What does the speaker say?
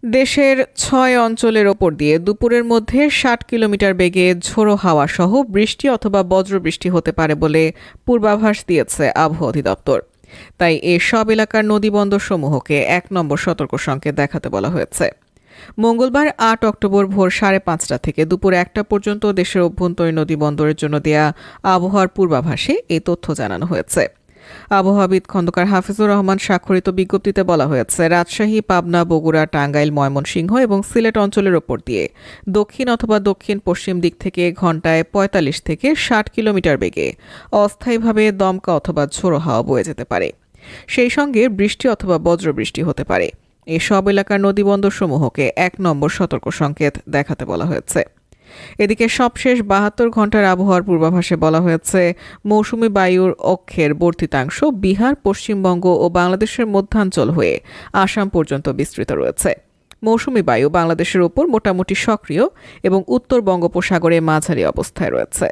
দেশের ৬ অঞ্চলের ওপর দিয়ে দুপুরের মধ্যে ৬০ কিলোমিটার বেগে ঝোড়ো হাওয়া সহ বৃষ্টি অথবা বজ্রবৃষ্টি হতে পারে বলে পূর্বাভাস দিয়েছে আবহাওয়া অধিদপ্তর। তাই সব এলাকার নদীবন্দরসমূহকে ১ নম্বর সতর্ক সংকেত দেখাতে বলা হয়েছে। মঙ্গলবার ৮ অক্টোবর ভোর ৫:৩০ থেকে দুপুর ১টা পর্যন্ত দেশের অভ্যন্তরীণ নদীবন্দরের জন্য দেয়া আবহাওয়ার পূর্বাভাসে এই তথ্য জানানো হয়েছে। আবহাওয়াবিদ খন্দকার হাফিজুর রহমান স্বাক্ষরিত বিজ্ঞপ্তিতে বলা হয়েছে, রাজশাহী, পাবনা, বগুড়া, টাঙ্গাইল, ময়মনসিংহ এবং সিলেট অঞ্চলের ওপর দিয়ে দক্ষিণ অথবা দক্ষিণ পশ্চিম দিক থেকে ঘণ্টায় ৪৫ থেকে ৬০ কিলোমিটার বেগে অস্থায়ীভাবে দমকা অথবা ঝোড়ো হাওয়া বয়ে যেতে পারে। সেই সঙ্গে বৃষ্টি অথবা বজ্রবৃষ্টি হতে পারে। এসব এলাকার নদীবন্দরসমূহকে ১ নম্বর সতর্ক সংকেত দেখাতে বলা হয়েছে। এদিকে সবশেষ ৭২ ঘণ্টার আবহাওয়ার পূর্বাভাসে বলা হয়েছে, মৌসুমি বায়ুর অক্ষের বর্ধিতাংশ বিহার, পশ্চিমবঙ্গ ও বাংলাদেশের মধ্যাঞ্চল হয়ে আসাম পর্যন্ত বিস্তৃত রয়েছে। মৌসুমি বায়ু বাংলাদেশের ওপর মোটামুটি সক্রিয় এবং উত্তর বঙ্গোপসাগরে মাঝারি অবস্থায় রয়েছে।